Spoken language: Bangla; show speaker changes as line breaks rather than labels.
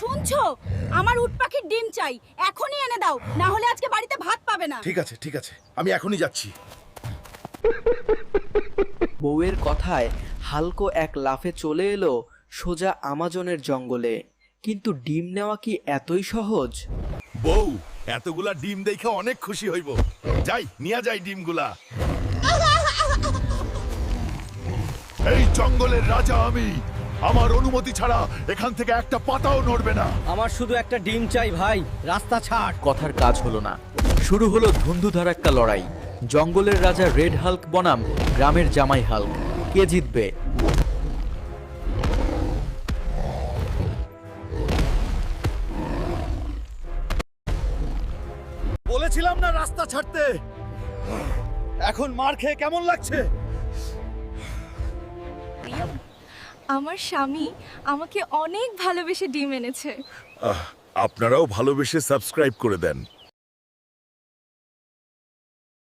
শুনছো? আমার উট পাখির ডিম চাই, এখনই এনে দাও, না হলে আজকে বাড়িতে ভাত পাবে না।
ঠিক আছে ঠিক আছে, আমি এখনই যাচ্ছি।
বউয়ের কথায় হালকো এক লাফে চলে এলো সোজা আমাজনের জঙ্গলে। কিন্তু ডিম নেওয়া কি এতই সহজ?
বউ, এতগুলা ডিম দেখে অনেক খুশি হইব। যাই নিয়ে যাই ডিমগুলা। এই জঙ্গলের রাজা আমি, আমার অনুমতি ছাড়া এখান থেকে একটা পাতাও নড়বে না।
আমার শুধু একটা ডিম চাই ভাই, রাস্তা ছাড়।
কথার কাজ হলো না। শুরু হলো ধুন্ধুধারাক্কা লড়াই। জঙ্গলের রাজা রেড হাল্ক বনাম গ্রামের জামাই হাল্ক। কে জিতবে?
বলেছিলাম না রাস্তা ছাড়তে। এখন মার খেয়ে কেমন লাগছে?
আমার স্বামী আমাকে অনেক ভালোবেসে ডিম এনেছে।
আপনারাও ভালোবেসে সাবস্ক্রাইব করে দেন।